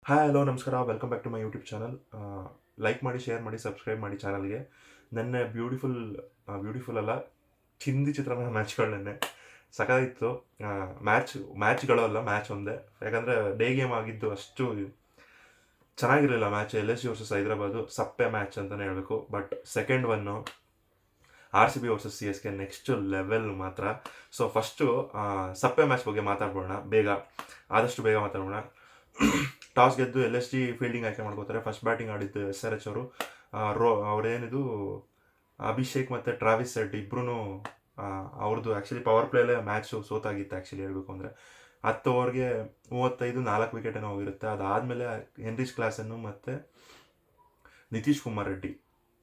Hi hello ನಮಸ್ಕಾರ welcome back to my YouTube channel. Like ಮಾಡಿ, share ಮಾಡಿ, subscribe ಮಾಡಿ ಚಾನಲ್ಗೆ. ನೆನ್ನೆ ಬ್ಯೂಟಿಫುಲ್ ಅಲ್ಲ, ಚಿಂದಿ ಚಿತ್ರಾನ್ನ ಮ್ಯಾಚ್ಗಳು ನೆನ್ನೆ ಸಖತ್ತಾಗಿತ್ತು. ಮ್ಯಾಚ್ಗಳು ಅಲ್ಲ, ಮ್ಯಾಚ್ ಒಂದೇ. ಯಾಕಂದರೆ ಡೇ ಗೇಮ್ ಆಗಿದ್ದು ಅಷ್ಟು ಚೆನ್ನಾಗಿರಲಿಲ್ಲ match. L S G versus Hyderabad ಸಪ್ಪೆ ಮ್ಯಾಚ್ ಅಂತಲೇ ಹೇಳಬೇಕು. But second one R C B versus C S K next level ಮಾತ್ರ. ಸೊ ಫಸ್ಟು ಸಪ್ಪೆ ಮ್ಯಾಚ್ ಬಗ್ಗೆ ಮಾತಾಡ್ಬೋಣ, ಆದಷ್ಟು ಬೇಗ ಮಾತಾಡೋಣ. ಟಾಸ್ ಗೆದ್ದು ಎಲ್ ಎಸ್ ಜಿ ಫೀಲ್ಡಿಂಗ್ ಆಯ್ಕೆ ಮಾಡ್ಕೋತಾರೆ. ಫಸ್ಟ್ ಬ್ಯಾಟಿಂಗ್ ಆಡಿದ್ದು ಎಸ್ ಆರ್ ಎಚ್ ಅವರು. ಅವರೇನಿದು ಅಭಿಷೇಕ್ ಮತ್ತು ಟ್ರಾವಿಸ್ ಸೆಟ್ ಇಬ್ಬರೂ ಅವ್ರದ್ದು ಆ್ಯಕ್ಚುಲಿ ಪವರ್ ಪ್ಲೇಲೇ ಮ್ಯಾಚು ಸೋತಾಗಿತ್ತು ಆ್ಯಕ್ಚುಲಿ ಹೇಳಬೇಕು ಅಂದರೆ. 10 ಓವರ್ಗೆ 35 4 ವಿಕೆಟ್ ಏನೋ ಹೋಗಿರುತ್ತೆ. ಅದಾದಮೇಲೆ ಹೆನ್ರಿಚ್ ಕ್ಲಾಸನ್ನು ಮತ್ತು ನಿತೀಶ್ ಕುಮಾರ್ ರೆಡ್ಡಿ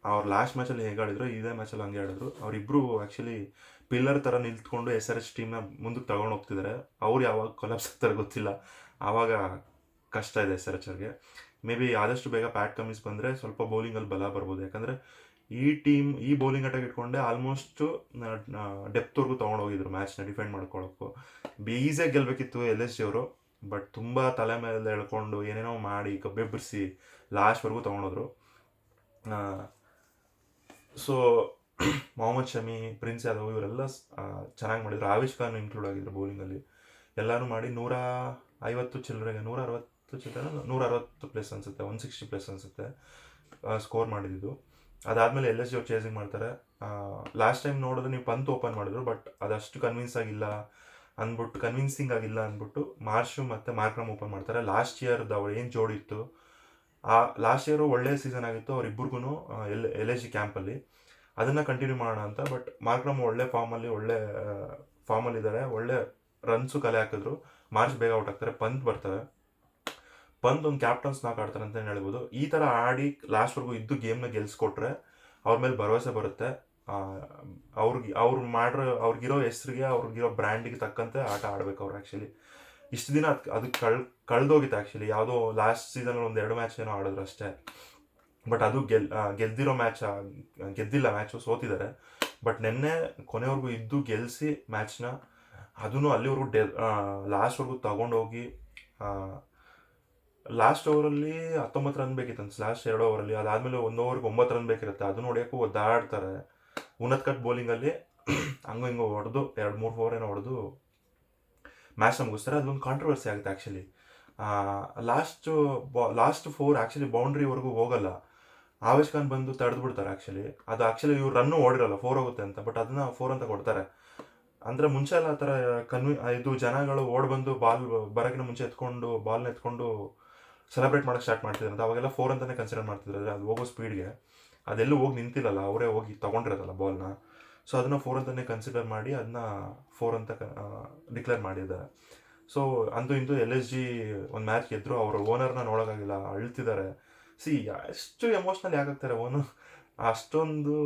ಅವ್ರು ಲಾಸ್ಟ್ ಮ್ಯಾಚಲ್ಲಿ ಹೇಗೆ ಆಡಿದ್ರು ಇದೇ ಮ್ಯಾಚಲ್ಲಿ ಹಂಗೆ ಆಡಿದ್ರು. ಅವರಿಬ್ಬರು ಆ್ಯಕ್ಚುಲಿ ಪಿಲ್ಲರ್ ಥರ ನಿಂತ್ಕೊಂಡು ಎಸ್ ಆರ್ ಎಚ್ ಟೀಮ್ನ ಮುಂದಕ್ಕೆ ತಗೊಂಡು ಹೋಗ್ತಿದ್ದಾರೆ. ಅವ್ರು ಯಾವಾಗ ಕೊಲಾಪ್ಸ್ ಆಗ್ತಾರೆ ಗೊತ್ತಿಲ್ಲ, ಆವಾಗ ಕಷ್ಟ ಇದೆ ಎಸ್ ಆರ್ ಎಚ್ ಅವ್ರಿಗೆ. ಮೇ ಬಿ ಆದಷ್ಟು ಬೇಗ ಪ್ಯಾಟ್ ಕಮಿಸ್ ಬಂದರೆ ಸ್ವಲ್ಪ ಬೌಲಿಂಗಲ್ಲಿ ಬಲ ಬರ್ಬೋದು. ಯಾಕಂದರೆ ಈ ಬೌಲಿಂಗ್ ಅಟ್ಯಾಕ್ ಇಟ್ಕೊಂಡೆ ಆಲ್ಮೋಸ್ಟು ಡೆಪ್ತ್ವರೆಗೂ ತೊಗೊಂಡೋಗಿದ್ರು ಮ್ಯಾಚ್ನ ಡಿಫೆಂಡ್ ಮಾಡ್ಕೊಳ್ಳೋಕ್ಕೂ. ಈಸಿಯಾಗಿ ಗೆಲ್ಲಬೇಕಿತ್ತು ಎಲ್ ಎಸ್ ಜಿ ಅವರು. ಬಟ್ ತುಂಬ ತಲೆ ಮೇಲೆ ಎಳ್ಕೊಂಡು ಏನೇನೋ ಮಾಡಿ ಕಬ್ಬೆಬ್ಬರಿಸಿ ಲಾಸ್ಟ್ವರೆಗೂ ತೊಗೊಂಡೋದ್ರು. ಸೊ ಮೊಹಮ್ಮದ್ ಶಮಿ, ಪ್ರಿನ್ಸ್ ಯಾದವ್ ಇವರೆಲ್ಲ ಚೆನ್ನಾಗಿ ಮಾಡಿದ್ರು. ಆವಿಷ್ ಖಾನ್ ಇನ್ಕ್ಲೂಡ್ ಆಗಿದ್ರು ಬೌಲಿಂಗಲ್ಲಿ. ಎಲ್ಲರೂ ಮಾಡಿ 150 ಚಿಲ್ಲರೆಗೆ 160 ಪ್ಲಸ್ ಅನಿಸುತ್ತೆ, 160 ಪ್ಲಸ್ ಅನಿಸುತ್ತೆ ಸ್ಕೋರ್ ಮಾಡಿದ್ದು. ಅದಾದಮೇಲೆ ಎಲ್ ಎಸ್ ಜಿ ಅವ್ರು ಚೇಸಿಂಗ್ ಮಾಡ್ತಾರೆ. ಲಾಸ್ಟ್ ಟೈಮ್ ನೋಡಿದ್ರೆ ನೀವು ಪಂತ್ ಓಪನ್ ಮಾಡಿದ್ರು, ಬಟ್ ಅದಷ್ಟು ಕನ್ವಿನ್ಸಿಂಗ್ ಆಗಿಲ್ಲ ಅಂದ್ಬಿಟ್ಟು ಮಾರ್ಷು ಮತ್ತು ಮಾರ್ಕ್ರಮ್ ಓಪನ್ ಮಾಡ್ತಾರೆ. ಲಾಸ್ಟ್ ಇಯರ್ದು ಅವ್ರು ಏನು ಜೋಡಿ ಇತ್ತು, ಲಾಸ್ಟ್ ಇಯರು ಒಳ್ಳೆಯ ಸೀಸನ್ ಆಗಿತ್ತು ಅವ್ರಿಬ್ಬರಿಗೂ ಎಲ್ ಎಸ್ ಜಿ ಕ್ಯಾಂಪಲ್ಲಿ. ಅದನ್ನು ಕಂಟಿನ್ಯೂ ಮಾಡೋಣ ಅಂತ. ಬಟ್ ಮಾರ್ಕ್ರಮ್ ಒಳ್ಳೆ ಫಾರ್ಮಲ್ಲಿದ್ದಾರೆ, ಒಳ್ಳೆ ರನ್ಸು ಕಲೆ ಹಾಕಿದ್ರು. ಮಾರ್ಚ್ ಬೇಗ ಔಟ್ ಆಗ್ತಾರೆ, ಪಂತ್ ಒಂದು ಕ್ಯಾಪ್ಟನ್ಸ್ ನಾಕ್ ಆಡ್ತಾರೆ ಅಂತಲೇ ಹೇಳ್ಬೋದು. ಈ ಥರ ಆಡಿ ಲಾಸ್ಟ್ವರೆಗೂ ಇದ್ದು ಗೇಮ್ನ ಗೆಲ್ಸ್ಕೊಟ್ರೆ ಅವ್ರ ಮೇಲೆ ಭರವಸೆ ಬರುತ್ತೆ. ಅವ್ರಿಗಿರೋ ಹೆಸ್ರಿಗೆ, ಅವ್ರಿಗಿರೋ ಬ್ರ್ಯಾಂಡಿಗೆ ತಕ್ಕಂತೆ ಆಟ ಆಡ್ಬೇಕು ಅವ್ರು. ಆ್ಯಕ್ಚುಲಿ ಇಷ್ಟು ದಿನ ಅದಕ್ಕೆ ಕಳೆದೋಗಿತ್ತು ಆ್ಯಕ್ಚುಲಿ. ಯಾವುದೋ ಲಾಸ್ಟ್ ಸೀಸನಲ್ಲಿ 1-2 ಮ್ಯಾಚ್ ಏನೋ ಆಡಿದ್ರು ಅಷ್ಟೇ. ಬಟ್ ಅದು ಗೆದ್ದಿಲ್ಲ ಮ್ಯಾಚು, ಸೋತಿದ್ದಾರೆ. ಬಟ್ ನೆನ್ನೆ ಕೊನೆವರೆಗೂ ಇದ್ದು ಗೆಲ್ಲಿಸಿ ಮ್ಯಾಚ್ನ, ಅದೂ ಅಲ್ಲಿವರೆಗೂ ಲಾಸ್ಟ್ವರೆಗೂ ತಗೊಂಡೋಗಿ ಲಾಸ್ಟ್ ಓವರಲ್ಲಿ 19 ರನ್ ಬೇಕಿತ್ತು ಅನ್ಸ್, ಲಾಸ್ಟ್ 2 ಓವರಲ್ಲಿ. ಅದಾದಮೇಲೆ 1 ಓವರ್ಗೆ 9 ರನ್ ಬೇಕಿರುತ್ತೆ. ಅದನ್ನು ಹೊಡೆಯೋಕ್ಕೂ ಒದ್ದಾಡ್ತಾರೆ. ಉನ್ನತ್ ಕಟ್ ಬೌಲಿಂಗಲ್ಲಿ ಹಂಗೋ ಹೊಡೆದು 2-3 ಓವರ್ ಏನೋ ಹೊಡೆದು ಮ್ಯಾಚ್ನ ಮುಗಿಸ್ತಾರೆ. ಅದೊಂದು ಕಾಂಟ್ರವರ್ಸಿ ಆಗುತ್ತೆ ಆ್ಯಕ್ಚುಲಿ. ಲಾಸ್ಟ್ 4 ಆ್ಯಕ್ಚುಲಿ ಬೌಂಡ್ರಿವರೆಗೂ ಹೋಗಲ್ಲ. ಆವೇಶ್ ಖಾನ್ ಬಂದು ತಡೆದು ಬಿಡ್ತಾರೆ ಆ್ಯಕ್ಚುಲಿ. ಅದು ಆ್ಯಕ್ಚುಲಿ ಇವ್ರು ರನ್ನು ಓಡಿರಲ್ಲ 4 ಹೋಗುತ್ತೆ ಅಂತ, ಬಟ್ ಅದನ್ನು 4 ಅಂತ ಕೊಡ್ತಾರೆ. ಅಂದರೆ ಮುಂಚೆ ಎಲ್ಲ ಆ ಥರ ಇದು ಜನಗಳು ಬಂದು ಬಾಲ್ ಬರೋಕ್ಕಿಂತ ಮುಂಚೆ ಬಾಲ್ನ ಎತ್ಕೊಂಡು ಸೆಲೆಬ್ರೇಟ್ ಮಾಡೋಕ್ಕೆ ಸ್ಟಾರ್ಟ್ ಮಾಡ್ತಿದ್ರು ಅಂತ. ಅವಾಗೆಲ್ಲ 4 ಅಂತಲೇ ಕನ್ಸಿಡರ್ ಮಾಡ್ತಿದ್ರು. ಅದು ಹೋಗೋ ಸ್ಪೀಡ್ಗೆ ಅದೆಲ್ಲೂ ಹೋಗಿ ನಿಂತಿಲ್ಲಲ್ಲ, ಅವರೇ ಹೋಗಿ ತೊಗೊಂಡಿರೋದಲ್ಲ ಬಾಲ್ನ. ಸೊ ಅದನ್ನು 4 ಅಂತಲೇ ಕನ್ಸಿಡರ್ ಮಾಡಿ ಅದನ್ನ 4 ಅಂತ ಡಿಕ್ಲೇರ್ ಮಾಡಿದ್ದಾರೆ. ಸೊ ಇಂದು ಎಲ್ ಎಸ್ ಜಿ ಒಂದು ಮ್ಯಾಚ್ ಗೆದ್ದರು. ಅವ್ರ ಓನರ್ನ ನೋಡೋಕ್ಕಾಗಿಲ್ಲ, ಅಳ್ತಿದ್ದಾರೆ. ಎಷ್ಟು ಎಮೋಷ್ನಲ್ ಯಾಕಾಗ್ತಾರೆ ಓನರ್, ಅಷ್ಟೊಂದು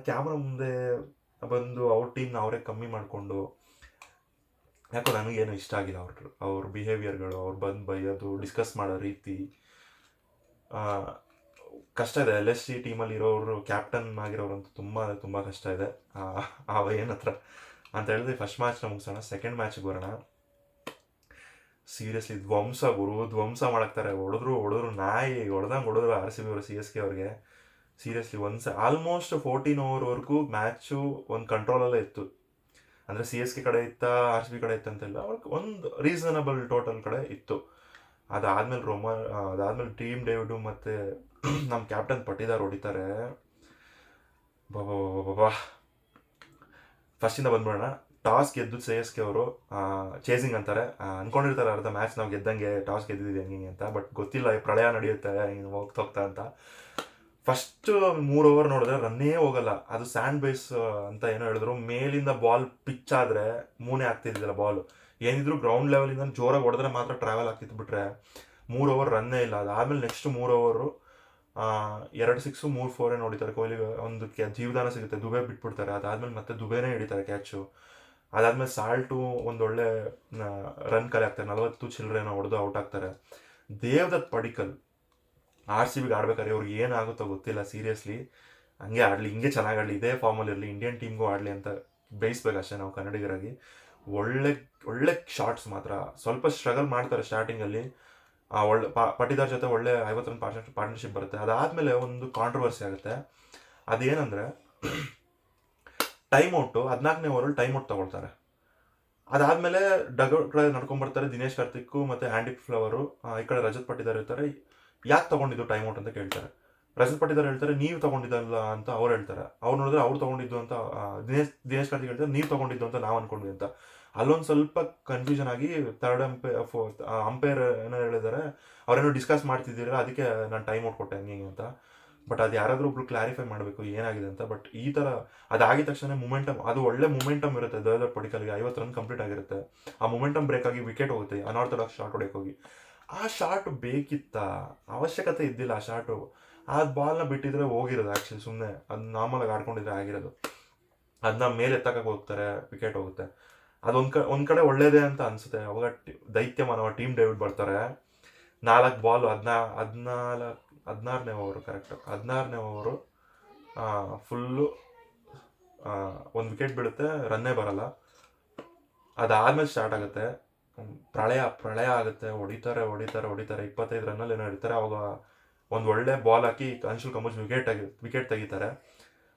ಕ್ಯಾಮ್ರಾ ಮುಂದೆ ಬಂದು ಅವ್ರ ಟೀಮ್ನ ಅವರೇ ಕಮ್ಮಿ ಮಾಡಿಕೊಂಡು. ಯಾಕೋ ನನಗೇನು ಇಷ್ಟ ಆಗಿಲ್ಲ ಅವ್ರ ಬಿಹೇವಿಯರ್ಗಳು, ಅವ್ರು ಬಂದು ಬೈಯೋದು, ಡಿಸ್ಕಸ್ ಮಾಡೋ ರೀತಿ. ಕಷ್ಟ ಇದೆ ಎಲ್ ಎಸ್ ಸಿ ಟೀಮಲ್ಲಿ ಇರೋರು, ಕ್ಯಾಪ್ಟನ್ ಆಗಿರೋರಂತೂ ತುಂಬ ಕಷ್ಟ ಇದೆ. ಏನತ್ರ ಅಂತ ಹೇಳಿದ್ರೆ ಫಸ್ಟ್ ಮ್ಯಾಚ್ನ ಮುಗಿಸೋಣ, ಸೆಕೆಂಡ್ ಮ್ಯಾಚ್ಗೆ ಬರೋಣ. ಸೀರಿಯಸ್ಲಿ ಧ್ವಂಸ ಮಾಡಾಕ್ತಾರೆ. ಹೊಡೆದ್ರು ನಾಯಿ ಹೊಡೆದ್ರು ಆರ್ ಸಿ ಬಿ ಅವರು ಸಿ ಎಸ್ ಕೆ ಅವ್ರಿಗೆ. ಸೀರಿಯಸ್ಲಿ ಆಲ್ಮೋಸ್ಟ್ 14 ಓವರ್ವರೆಗೂ ಮ್ಯಾಚು ಒಂದು ಕಂಟ್ರೋಲಲ್ಲೇ ಇತ್ತು. ಅಂದರೆ ಸಿ ಎಸ್ ಕೆ ಕಡೆ ಇತ್ತಾ ಆರ್ ಸಿ ಬಿ ಕಡೆ ಇತ್ತಂತೆಲ್ಲ ಒಂದು ರೀಸನಬಲ್ ಟೋಟಲ್ ಕಡೆ ಇತ್ತು. ಅದಾದಮೇಲೆ ಟೀಮ್ ಡೇವಿಡು ಮತ್ತು ನಮ್ಮ ಕ್ಯಾಪ್ಟನ್ ಪಟ್ಟಿದಾರ್ ಹೊಡಿತಾರೆ. ಬಾಬಾ ಫಸ್ಟಿಂದ ಬಂದ್ಬಿಡೋಣ. ಟಾಸ್ ಗೆದ್ದು ಸಿ ಎಸ್ ಕೆ ಅವರು ಚೇಸಿಂಗ್ ಅಂತಾರೆ. ಅಂದ್ಕೊಂಡಿರ್ತಾರೆ ಅರ್ಧ ಮ್ಯಾಚ್ ನಾವು ಗೆದ್ದಂಗೆ, ಟಾಸ್ ಗೆದ್ದಿದ್ದೀವಿ ಹಂಗೆ ಅಂತ. ಬಟ್ ಗೊತ್ತಿಲ್ಲ, ಈ ಪ್ರಳಯ ನಡೆಯುತ್ತೆ ಹಿಂಗೆ ಹೋಗ್ತಾ ಅಂತ. ಫಸ್ಟ್ 3 ಓವರ್ ನೋಡಿದ್ರೆ ರನ್ನೇ ಹೋಗಲ್ಲ. ಅದು ಸ್ಯಾಂಡ್ ಬೇಸ್ ಅಂತ ಏನೋ ಹೇಳಿದ್ರು. ಮೇಲಿಂದ ಬಾಲ್ ಪಿಚ್ ಆದರೆ ಮೂನೇ ಆಗ್ತಿದ್ದಿಲ್ಲ ಬಾಲ್. ಏನಿದ್ರು ಗ್ರೌಂಡ್ ಲೆವೆಲಿಂದ ಜೋರಾಗಿ ಹೊಡೆದ್ರೆ ಮಾತ್ರ ಟ್ರಾವೆಲ್ ಆಗ್ತಿತ್ತು, ಬಿಟ್ರೆ 3 ಓವರ್ ರನ್ನೇ ಇಲ್ಲ. ಅದಾದಮೇಲೆ ನೆಕ್ಸ್ಟ್ 3 ಓವರು 2 6 3 4 ಏನು ಹೊಡಿತಾರೆ. ಕೊಹ್ಲಿ ಒಂದು ಜೀವದಾನ ಸಿಗುತ್ತೆ, ದುಬೆ ಬಿಟ್ಬಿಡ್ತಾರೆ. ಅದಾದಮೇಲೆ ಮತ್ತೆ ದುಬೆನೇ ಹಿಡಿತಾರೆ ಕ್ಯಾಚು. ಅದಾದಮೇಲೆ ಸಾಲ್ಟು ಒಂದೊಳ್ಳೆ ರನ್ ಕಲೆ ಆಗ್ತಾರೆ, 40 ಚಿಲ್ಲರೆನೋ ಹೊಡೆದು ಔಟ್ ಆಗ್ತಾರೆ. ದೇವದತ್ ಪಡಿಕಲ್ ಆರ್ ಸಿ ಬಿಗೆ ಆಡ್ಬೇಕಾದ್ರೆ ಇವ್ರಿಗೆ ಏನಾಗುತ್ತೋ ಗೊತ್ತಿಲ್ಲ. ಸೀರಿಯಸ್ಲಿ ಹಂಗೆ ಆಡಲಿ, ಹಿಂಗೆ ಚೆನ್ನಾಗಿ ಆಡಲಿ, ಇದೇ ಫಾರ್ಮಲ್ಲಿ ಇರಲಿ, ಇಂಡಿಯನ್ ಟೀಮ್ಗೂ ಆಡಲಿ ಅಂತ ಬಯಸ್ಬೇಕಷ್ಟೇ ನಾವು ಕನ್ನಡಿಗರಾಗಿ. ಒಳ್ಳೆ ಶಾರ್ಟ್ಸ್ ಮಾತ್ರ. ಸ್ವಲ್ಪ ಸ್ಟ್ರಗಲ್ ಮಾಡ್ತಾರೆ ಸ್ಟಾರ್ಟಿಂಗಲ್ಲಿ, ಒಳ್ಳೆ ಪಟಿದಾರ್ ಜೊತೆ ಒಳ್ಳೆ 50 ರನ್ ಪಾರ್ಟ್ನರ್ಶಿಪ್ ಬರುತ್ತೆ. ಅದಾದಮೇಲೆ ಒಂದು ಕಾಂಟ್ರವರ್ಸಿ ಆಗುತ್ತೆ. ಅದೇನಂದರೆ ಟೈಮ್ ಔಟು 14ನೇ ಓವರಲ್ಲಿ ಟೈಮ್ ಔಟ್ ತೊಗೊಳ್ತಾರೆ. ಅದಾದಮೇಲೆ ಡಗ್ಔಟ್ ಕಡೆ ನಡ್ಕೊಂಡ್ಬರ್ತಾರೆ ದಿನೇಶ್ ಕಾರ್ತಿಕ್ ಮತ್ತು ಆ್ಯಂಡಿ ಫ್ಲವರು. ಈ ಕಡೆ ರಜತ್ ಪಟಿದಾರ್ ಇರ್ತಾರೆ. ಯಾಕೆ ತೊಗೊಂಡಿದ್ದು ಟೈಮ್ ಔಟ್ ಅಂತ ಕೇಳ್ತಾರೆ. ರಜತ್ ಪಟಿದಾರ್ ಹೇಳ್ತಾರೆ ನೀವು ತೊಗೊಂಡಿದ್ದಲ್ಲ ಅಂತ ಅವ್ರು ಹೇಳ್ತಾರೆ. ಅವ್ರು ನೋಡಿದ್ರೆ ಅವ್ರು ತೊಗೊಂಡಿದ್ದು ಅಂತ ದಿನೇಶ್ ಕಾರ್ತಿಕ್ ಹೇಳ್ತಾರೆ ನೀವು ತೊಗೊಂಡಿದ್ದು ಅಂತ ನಾವು ಅನ್ಕೊಂಡ್ವಿ ಅಂತ. ಅಲ್ಲೊಂದು ಸ್ವಲ್ಪ ಕನ್ಫ್ಯೂಷನ್ ಆಗಿ ಥರ್ಡ್ ಅಂಪೈರ್ ಏನೋ ಹೇಳಿದ್ದಾರೆ, ಅವರೇನೋ ಡಿಸ್ಕಸ್ ಮಾಡ್ತಿದ್ದೀರ ಅದಕ್ಕೆ ನಾನು ಟೈಮ್ ಔಟ್ ಕೊಟ್ಟೆ ಹಂಗೆ ಅಂತ. ಬಟ್ ಅದು ಯಾರಾದರೂ ಒಬ್ರು ಕ್ಲಾರಿಫೈ ಮಾಡಬೇಕು ಏನಾಗಿದೆ ಅಂತ. ಬಟ್ ಈ ಥರ ಅದಾಗಿದ ತಕ್ಷಣ ಮೂಮೆಂಟಮ್, ಅದು ಒಳ್ಳೆ ಮೂಮೆಂಟಮ್ ಇರುತ್ತೆ. ದೊಡ್ಡ ಪಡಿಕಲ್ಗೆ 50 ರನ್ ಕಂಪ್ಲೀಟ್ ಆಗಿರುತ್ತೆ. ಆ ಮೂಮೆಂಟಮ್ ಬ್ರೇಕ್ ಆಗಿ ವಿಕೆಟ್ ಹೋಗುತ್ತೆ ಅನಾರ್ಥಡಾಕ್ಸ್ ಶಾಟ್ ಹೊಡೆಯೋಕೆ ಹೋಗಿ. ಆ ಶಾಟ್ ಬೇಕಿತ್ತ, ಅವಶ್ಯಕತೆ ಇದ್ದಿಲ್ಲ ಆ ಶಾಟು. ಆ ಬಾಲ್ನ ಬಿಟ್ಟಿದ್ರೆ ಹೋಗಿರೋದು ಆ್ಯಕ್ಚುಲಿ. ಸುಮ್ಮನೆ ಅದು ನಾರ್ಮಲಾಗಿ ಆಡ್ಕೊಂಡಿದ್ರೆ ಆಗಿರೋದು. ಅದನ್ನ ಮೇಲೆ ಎತ್ತಕ್ಕೆ ಹೋಗ್ತಾರೆ, ವಿಕೆಟ್ ಹೋಗುತ್ತೆ. ಒಂದು ಕಡೆ ಒಳ್ಳೇದೇ ಅಂತ ಅನಿಸುತ್ತೆ. ಅವಾಗ ದೈತ್ಯ ಮಾನವ ಟೀಮ್ ಡೇವಿಡ್ ಬರ್ತಾರೆ. 4 ಬಾಲು 16ನೇ ಓವರು ಕರೆಕ್ಟ್ 16ನೇ ಓವರು ಫುಲ್ಲು ಒಂದು ವಿಕೆಟ್ ಬೀಳುತ್ತೆ, ರನ್ನೇ ಬರಲ್ಲ. ಅದಾದ್ಮೇಲೆ ಸ್ಟಾರ್ಟ್ ಆಗುತ್ತೆ ಪ್ರಳಯ ಆಗುತ್ತೆ. ಹೊಡಿತಾರೆ 25 ರನ್ನಲ್ಲಿ ಏನೋ ಇರ್ತಾರೆ. ಅವಾಗ ಒಂದು ಒಳ್ಳೆ ಬಾಲ್ ಹಾಕಿ ಅನ್ಶುಲ್ ಕಂಬೋಜ್ ವಿಕೆಟ್ ತೆಗಿತಾರೆ.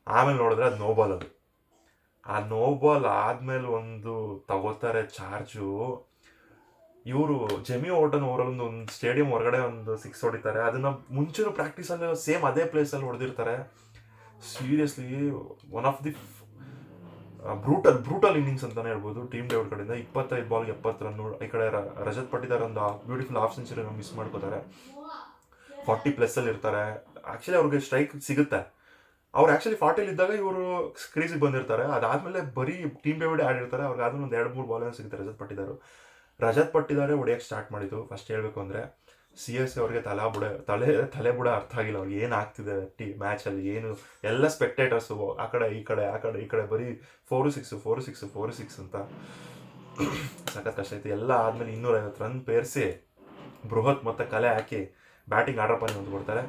ಆಮೇಲೆ ನೋಡಿದ್ರೆ ಅದು ನೋ ಬಾಲ್. ಅದು ಆ ನೋ ಬಾಲ್ ಆದ್ಮೇಲೆ ಒಂದು ತಗೋತಾರೆ ಚಾರ್ಜು. ಇವರು ಜೆಮಿ ಓಟನ್ ಓವರಲ್ಲಿ ಒಂದು ಸ್ಟೇಡಿಯಂ ಹೊರಗಡೆ ಒಂದು 6 ಹೊಡಿತಾರೆ. ಅದನ್ನ ಮುಂಚೆನೂ ಪ್ರಾಕ್ಟೀಸಲ್ಲಿ ಸೇಮ್ ಅದೇ ಪ್ಲೇಸಲ್ಲಿ ಹೊಡೆದಿರ್ತಾರೆ. Seriously one of the brutal innings ಅಂತಾನೆ ಹೇಳ್ಬೋದು ಟೀಮ್ ಡೇವಿಡ್ ಕಡೆಯಿಂದ. 25 ಬಾಲ್ಗೆ 70 ರನ್. ಈ ಕಡೆ ರಜತ್ ಪಟಿದಾರ್ ಒಂದು ಬ್ಯೂಟಿಫುಲ್ ಹಾಫ್ ಸೆಂಚುರಿ ಮಿಸ್ ಮಾಡ್ಕೋತಾರೆ. 40+ ಇರ್ತಾರೆ. ಆ್ಯಕ್ಚುಲಿ ಅವ್ರಿಗೆ ಸ್ಟ್ರೈಕ್ ಸಿಗುತ್ತೆ. ಅವ್ರು ಆ್ಯಕ್ಚುಲಿ 40 ಇದ್ದಾಗ ಇವರು ಕ್ರೀಸಿಗೆ ಬಂದಿರ್ತಾರೆ. ಅದಾದಮೇಲೆ ಬರೀ ಟೀಮ್ ಡೇವಿಡ್ ಆಡಿರ್ತಾರೆ. ಅವ್ರಿಗೆ ಆದ್ಮೇಲೆ ಒಂದು 2-3 ಬಾಲ್ ಸಿಗುತ್ತೆ ರಜತ್ ಪಟ್ಟಿದಾರೆ ಹೊಡೆಯೋಕ್ಕೆ ಸ್ಟಾರ್ಟ್ ಮಾಡಿದ್ದು. ಫಸ್ಟ್ ಹೇಳಬೇಕು ಅಂದರೆ CSK ಅವ್ರಿಗೆ ತಲೆ ಬುಡ ಅರ್ಥ ಆಗಿಲ್ಲ. ಅವ್ರಿಗೆ ಏನು ಆಗ್ತಿದೆ ಮ್ಯಾಚಲ್ಲಿ ಏನು. ಎಲ್ಲ ಸ್ಪೆಕ್ಟೇಟರ್ಸು ಆ ಕಡೆ ಈ ಕಡೆ ಬರೀ 4-6 ಅಂತ ಸಖತ್ ಕಷ್ಟ ಐತಿ. ಎಲ್ಲ ಆದಮೇಲೆ 250 ರನ್ ಪೇರಿಸಿ ಬೃಹತ್ ಮತ್ತು ಕಲೆ ಹಾಕಿ ಬ್ಯಾಟಿಂಗ್ ಆರ್ಡರ್ ಪಾನಿ ಒಂದು ಕೊಡ್ತಾರೆ.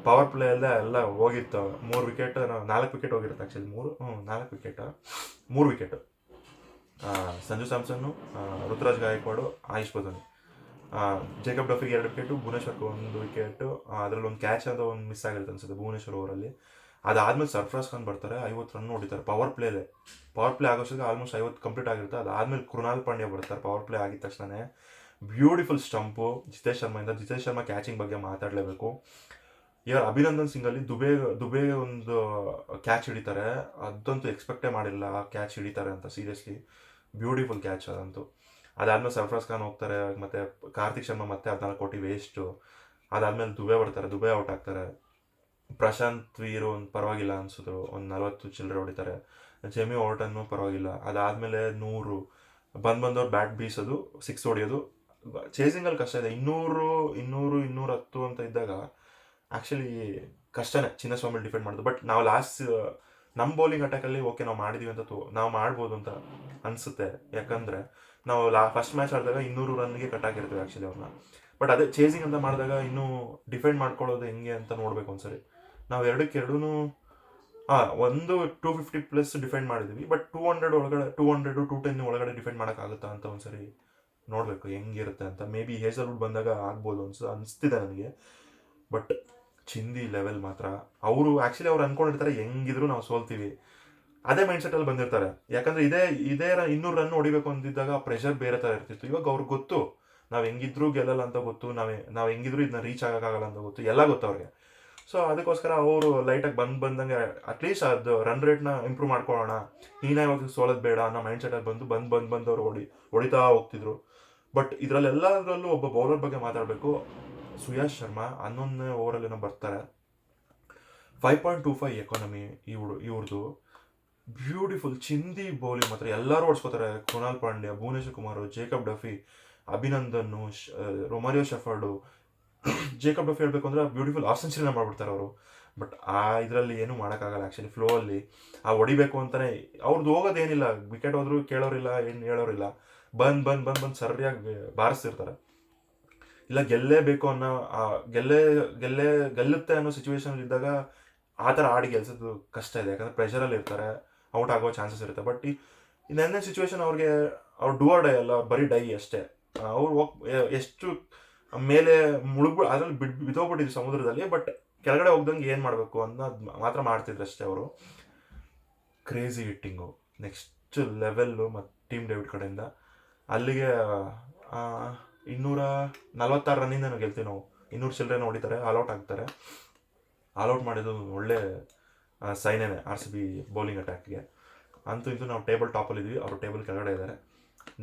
ಪವರ್ ಪ್ಲೇ ಅಲ್ಲದೆ ಎಲ್ಲ ಹೋಗಿತ್ತು. 4 ವಿಕೆಟ್ ಹೋಗಿರುತ್ತೆ actually. 4 wicket Sanju Samson, Ruturaj Gaikwad, Ayush Badoni. Jacob ಡಫಿಗೆ 2 ವಿಕೆಟು, ಭುವನೇಶ್ವರ್ಗೆ 1 ವಿಕೆಟು. ಅದರಲ್ಲಿ ಒಂದು ಕ್ಯಾಚ್ ಅಂತ ಒಂದು ಮಿಸ್ ಆಗಿರುತ್ತೆ ಅನ್ಸುತ್ತೆ ಭುವನೇಶ್ವರ್ ಓವರಲ್ಲಿ. ಅದಾದಮೇಲೆ ಸರ್ಫರಾಜ್ ಖಾನ್ ಬರ್ತಾರೆ. 50 ರನ್ ಹೊಡಿತಾರೆ ಪವರ್ ಪ್ಲೇ ಆಗೋಷ್ಟಕ್ಕೆ ಆಲ್ಮೋಸ್ಟ್ 50 ಕಂಪ್ಲೀಟ್ ಆಗಿರುತ್ತೆ. ಅದಾದಮೇಲೆ ಕೃಣಾಲ್ ಪಾಂಡ್ಯ ಬರ್ತಾರೆ. ಪವರ್ ಪ್ಲೇ ಆಗಿದ ತಕ್ಷಣ beautiful stump Jitesh Sharma catching ಬಗ್ಗೆ ಮಾತಾಡಲೇಬೇಕು. ಇವರು ಅಭಿನಂದನ್ ಸಿಂಗಲ್ಲಿ ದುಬೆ ಒಂದು ಕ್ಯಾಚ್ ಹಿಡಿತಾರೆ. ಅದಂತೂ ಎಕ್ಸ್ಪೆಕ್ಟೇ ಮಾಡಿಲ್ಲ ಕ್ಯಾಚ್ ಹಿಡಿತಾರೆ ಅಂತ. ಸೀರಿಯಸ್ಲಿ ಬ್ಯೂಟಿಫುಲ್ ಕ್ಯಾಚ್ ಅದಂತೂ. ಅದಾದಮೇಲೆ ಸರ್ಫರಾಜ್ ಖಾನ್ ಹೋಗ್ತಾರೆ. ಮತ್ತು ಕಾರ್ತಿಕ್ ಶರ್ಮಾ ಮತ್ತೆ 14 ಕೋಟಿ ವೇಸ್ಟು. ಅದಾದಮೇಲೆ ದುಬೆ ಬರ್ತಾರೆ. ದುಬೆ ಔಟ್ ಆಗ್ತಾರೆ. ಪ್ರಶಾಂತ್ ವೀರು ಒಂದು ಪರವಾಗಿಲ್ಲ ಅನಿಸಿದ್ರು, ಒಂದು 40 ಚಿಲ್ಲರೆ ಹೊಡಿತಾರೆ. ಜೆಮಿ ಓಟನ್ನು ಪರವಾಗಿಲ್ಲ. ಅದಾದಮೇಲೆ 100 ಬಂದವ್ರು ಬ್ಯಾಟ್ ಬೀಸೋದು, 6 ಹೊಡಿಯೋದು. ಚೇಸಿಂಗಲ್ಲಿ ಕಷ್ಟ ಇದೆ. 210 ಅಂತ ಇದ್ದಾಗ ಆ್ಯಕ್ಚುಲಿ ಕಷ್ಟನೇ ಚಿನ್ನಸ್ವಾಮಿ ಡಿಫೆಂಡ್ ಮಾಡೋದು. ಬಟ್ ನಾವು ಲಾಸ್ಟ್ ನಮ್ಮ ಬೌಲಿಂಗ್ ಅಟ್ಯಾಕಲ್ಲಿ ಓಕೆ ನಾವು ಮಾಡಿದ್ದೀವಿ ಅಂತ ನಾವು ಮಾಡ್ಬೋದು ಅಂತ ಅನಿಸುತ್ತೆ. ಯಾಕಂದರೆ ನಾವು ಫಸ್ಟ್ ಮ್ಯಾಚ್ ಆಡಿದಾಗ 200 ರನ್ಗೆ ಕಟ್ ಆಗಿರ್ತೀವಿ ಆ್ಯಕ್ಚುಲಿ ಅವ್ರನ್ನ. ಬಟ್ ಅದೇ ಚೇಸಿಂಗ್ ಅಂತ ಮಾಡಿದಾಗ ಇನ್ನೂ ಡಿಫೆಂಡ್ ಮಾಡ್ಕೊಳ್ಳೋದು ಹೆಂಗೆ ಅಂತ ನೋಡಬೇಕು ಒಂದ್ಸರಿ. ನಾವು ಎರಡೂ ಒಂದು 250+ ಡಿಫೆಂಡ್ ಮಾಡಿದ್ವಿ. ಬಟ್ 200 ಒಳಗಡೆ 210 ಒಳಗಡೆ ಡಿಫೆಂಡ್ ಮಾಡೋಕ್ಕಾಗುತ್ತಾ ಅಂತ ಒಂದ್ಸರಿ ನೋಡಬೇಕು ಹೆಂಗಿರುತ್ತೆ ಅಂತ. ಮೇ ಬಿ ಹೇಸಲ್ವುಡ್ ಬಂದಾಗ ಆಗ್ಬೋದು ಅನಿಸ್ತಿದೆ ನನಗೆ. ಬಟ್ ಚಿಂದಿ ಲೆವೆಲ್ ಮಾತ್ರ ಅವರು ಆ್ಯಕ್ಚುಲಿ ಅವ್ರು ಅಂದ್ಕೊಂಡಿರ್ತಾರೆ ಹೆಂಗಿದ್ರು ನಾವು ಸೋಲ್ತೀವಿ, ಅದೇ ಮೈಂಡ್ಸೆಟ್ಟಲ್ಲಿ ಬಂದಿರ್ತಾರೆ. ಯಾಕಂದರೆ ಇದೇ 200 ರನ್ ಹೊಡಿಬೇಕು ಅಂತಿದ್ದಾಗ ಪ್ರೆಷರ್ ಬೇರೆ ಥರ ಇರ್ತಿತ್ತು. ಇವಾಗ ಅವ್ರಿಗೆ ಗೊತ್ತು ನಾವು ಹೆಂಗಿದ್ರು ಗೆಲ್ಲಲ್ಲ ಅಂತ ಗೊತ್ತು, ನಾವು ಹೆಂಗಿದ್ರು ಇದನ್ನ ರೀಚ್ ಆಗೋಕ್ಕಾಗಲ್ಲ ಅಂತ ಗೊತ್ತು, ಎಲ್ಲ ಗೊತ್ತು ಅವ್ರಿಗೆ. ಸೊ ಅದಕ್ಕೋಸ್ಕರ ಅವರು ಲೈಟಾಗಿ ಬಂದಂಗೆ ಅಟ್ಲೀಸ್ಟ್ ಅದು ರನ್ ರೇಟ್ನ ಇಂಪ್ರೂವ್ ಮಾಡ್ಕೊಳ್ಳೋಣ, ಇವಾಗ ಸೋಲೋದು ಬೇಡ ಅನ್ನೋ ಮೈಂಡ್ಸೆಟ್ಟಲ್ಲಿ ಬಂದು ಅವ್ರು ಹೊಡಿತಾ ಹೋಗ್ತಿದ್ರು. ಬಟ್ ಇದರಲ್ಲೆಲ್ಲದರಲ್ಲೂ ಒಬ್ಬ ಬೌಲರ್ ಬಗ್ಗೆ ಮಾತಾಡಬೇಕು. ಸುಯಾಶ್ ಶರ್ಮಾ 11ನೇ ಓವರಲ್ಲೇನೋ ಬರ್ತಾರೆ. 5.25 ಎಕಾನಮಿ ಇವ್ರದ್ದು. ಬ್ಯೂಟಿಫುಲ್ ಚಿಂದಿ ಬೌಲಿಂಗ್ ಮಾತ್ರ ಎಲ್ಲರೂ ಓಡಿಸ್ಕೋತಾರೆ. Krunal Pandya, Bhuvneshwar Kumar, Jacob Duffy, Abhinandan, Romario Shepherd. Jacob Duffy ಹೇಳಬೇಕು ಅಂದರೆ ಬ್ಯೂಟಿಫುಲ್ ಹಾಫ್ ಸೆಂಚುರಿನ ಮಾಡಿಬಿಡ್ತಾರೆ ಅವರು. ಬಟ್ ಇದರಲ್ಲಿ ಏನೂ ಮಾಡೋಕ್ಕಾಗಲ್ಲ ಆ್ಯಕ್ಚುಲಿ. ಫ್ಲೋ ಅಲ್ಲಿ ಹೊಡಿಬೇಕು ಅಂತಲೇ ಅವ್ರದ್ದು ಹೋಗೋದೇನಿಲ್ಲ. ವಿಕೆಟ್ ಹೋದ್ರು ಕೇಳೋರಿಲ್ಲ, ಏನು ಹೇಳೋರಿಲ್ಲ. ಬಂದು ಸರಿಯಾಗಿ ಬಾರಿಸ್ತಿರ್ತಾರೆ. ಇಲ್ಲ ಗೆಲ್ಲೇಬೇಕು ಅನ್ನೋ ಗೆಲ್ಲುತ್ತೆ ಅನ್ನೋ ಸಿಚುವೇಶನ್ ಇದ್ದಾಗ ಆ ಥರ ಆಡಿ ಗೆಲ್ಸೋದು ಕಷ್ಟ ಇದೆ. ಯಾಕಂದರೆ ಪ್ರೆಷರಲ್ಲಿ ಇರ್ತಾರೆ, ಔಟ್ ಆಗೋ ಚಾನ್ಸಸ್ ಇರುತ್ತೆ. ಬಟ್ ಈ ನೆನ್ನೆ ಸಿಚುವೇಶನ್ ಅವ್ರು ಡೂ ಆರ್ ಡೈ ಅಲ್ಲ, ಬರೀ ಡೈ ಅಷ್ಟೇ. ಅವ್ರು ಎಷ್ಟು ಮೇಲೆ ಅದ್ರಲ್ಲಿ ಬಿದ್ದೋಗ್ಬಿಟ್ಟಿದ್ವಿ ಸಮುದ್ರದಲ್ಲಿ. ಬಟ್ ಕೆಳಗಡೆ ಹೋಗ್ದಂಗೆ ಏನು ಮಾಡಬೇಕು ಅನ್ನೋದು ಮಾತ್ರ ಮಾಡ್ತಿದ್ರು ಅಷ್ಟೇ ಅವರು. Crazy hitting, next level. ಮತ್ತು ಟೀಮ್ ಡೇವಿಡ್ ಕಡೆಯಿಂದ ಅಲ್ಲಿಗೆ 246 ರನ್ನಿಂದ ಗೆಲ್ತೀವಿ ನಾವು. 200 ಚಿಲ್ಲರೆನ ಹೊಡಿತಾರೆ, ಆಲ್ಔಟ್ ಆಗ್ತಾರೆ. ಆಲ್ಔಟ್ ಮಾಡಿದ್ದು ಒಳ್ಳೆ ಸೈನೇನೆ RCB ಬೌಲಿಂಗ್ ಅಟ್ಯಾಕ್ಗೆ. ಅಂತೂ ಇಂತೂ ನಾವು ಟೇಬಲ್ ಟಾಪಲ್ಲಿದ್ದೀವಿ, ಅವರು ಟೇಬಲ್ ಕೆಳಗಡೆ ಇದ್ದಾರೆ.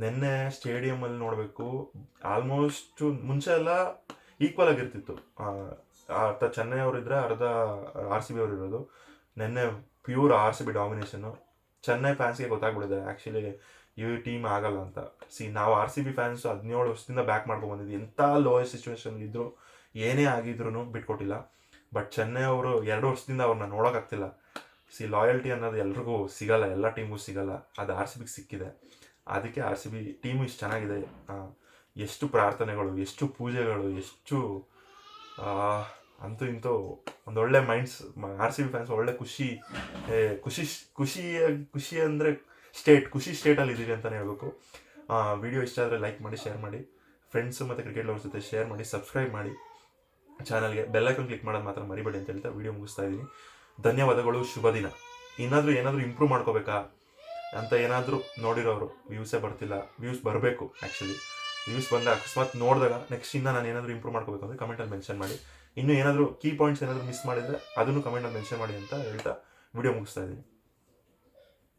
ನಿನ್ನೆ ಸ್ಟೇಡಿಯಮಲ್ಲಿ ನೋಡಬೇಕು, ಆಲ್ಮೋಸ್ಟ್ ಮುಂಚೆ ಎಲ್ಲ ಈಕ್ವಲ್ ಆಗಿರ್ತಿತ್ತು. ಅರ್ಧ ಚೆನ್ನೈ ಅವರಿದ್ದರೆ ಅರ್ಧ RCB ಅವರು ಇರೋದು. ನಿನ್ನೆ ಪ್ಯೂರ್ RCB ಡಾಮಿನೇಷನ್ನು. ಚೆನ್ನೈ ಫ್ಯಾನ್ಸ್ಗೆ ಗೊತ್ತಾಗ್ಬಿಟ್ಟಿದೆ ಆ್ಯಕ್ಚುಲಿ ಈ ಟೀಮ್ ಆಗಲ್ಲ ಅಂತ. ನಾವು RCB ಫ್ಯಾನ್ಸು 17 ವರ್ಷದಿಂದ ಬ್ಯಾಕ್ ಮಾಡ್ಕೊಂಡು ಬಂದಿದ್ವಿ. ಎಂಥ ಲೋಯೆಸ್ಟ್ ಸಿಚುವೇಶನ್ ಇದ್ದರೂ ಏನೇ ಆಗಿದ್ರು ಬಿಟ್ಕೊಟ್ಟಿಲ್ಲ. ಬಟ್ ಚೆನ್ನೈ ಅವರು 2 ವರ್ಷದಿಂದ ಅವ್ರನ್ನ ನೋಡೋಕ್ಕಾಗ್ತಿಲ್ಲ. ಲಾಯಲ್ಟಿ ಅನ್ನೋದು ಎಲ್ರಿಗೂ ಸಿಗಲ್ಲ, ಎಲ್ಲ ಟೀಮು ಸಿಗಲ್ಲ. ಅದು RCBಗೆ ಸಿಕ್ಕಿದೆ. ಅದಕ್ಕೆ RCB ಟೀಮು ಇಷ್ಟು ಚೆನ್ನಾಗಿದೆ. ಎಷ್ಟು ಪ್ರಾರ್ಥನೆಗಳು, ಎಷ್ಟು ಪೂಜೆಗಳು, ಎಷ್ಟು ಅಂತೂ ಇಂತೂ ಒಂದೊಳ್ಳೆ RCB ಫ್ಯಾನ್ಸ್ ಒಳ್ಳೆ ಖುಷಿ ಅಂದರೆ ಖುಷಿ ಸ್ಟೇಟಲ್ಲಿ ಇದ್ದೀವಿ ಅಂತಲೇ ಹೇಳ್ಬೇಕು. ವಿಡಿಯೋ ಇಷ್ಟ ಆದರೆ ಲೈಕ್ ಮಾಡಿ, ಶೇರ್ ಮಾಡಿ, ಫ್ರೆಂಡ್ಸು ಮತ್ತು ಕ್ರಿಕೆಟ್ ಲವರ್ಸ್ ಜೊತೆ ಶೇರ್ ಮಾಡಿ, ಸಬ್ಸ್ಕ್ರೈಬ್ ಮಾಡಿ ಚಾನಲ್ಗೆ. ಬೆಲ್ಲೈಕನ್ ಕ್ಲಿಕ್ ಮಾಡೋದು ಮಾತ್ರ ಮರಿಬೇಡಿ ಅಂತ ಹೇಳ್ತಾ ವಿಡಿಯೋ ಮುಗಿಸ್ತಾ ಇದ್ದೀನಿ. ಧನ್ಯವಾದಗಳು, ಶುಭ ದಿನ. ಏನಾದರೂ ಇಂಪ್ರೂವ್ ಮಾಡ್ಕೋಬೇಕಾ ಅಂತ ಏನಾದರೂ ನೋಡಿರೋರು, ವ್ಯೂಸೇ ಬರ್ತಿಲ್ಲ, ವ್ಯೂಸ್ ಬರಬೇಕು. ಆ್ಯಕ್ಚುಲಿ ವ್ಯೂಸ್ ಬಂದಾಗ ಅಕಸ್ಮಾತ್ ನೋಡಿದಾಗ ನೆಕ್ಸ್ಟ್ ನಾನು ಏನಾದರೂ ಇಂಪ್ರೂವ್ ಮಾಡ್ಕೋಬೇಕು ಅಂದರೆ ಕಮೆಂಟಲ್ಲಿ ಮೆನ್ಷನ್ ಮಾಡಿ. ಇನ್ನೂ ಏನಾದರೂ ಕೀ ಪಾಯಿಂಟ್ಸ್ ಏನಾದರೂ ಮಿಸ್ ಮಾಡಿದರೆ ಅದನ್ನು ಕಮೆಂಟಲ್ಲಿ ಮೆನ್ಷನ್ ಮಾಡಿ ಅಂತ ಹೇಳ್ತಾ ವಿಡಿಯೋ ಮುಗಿಸ್ತಾ ಇದ್ದೀನಿ.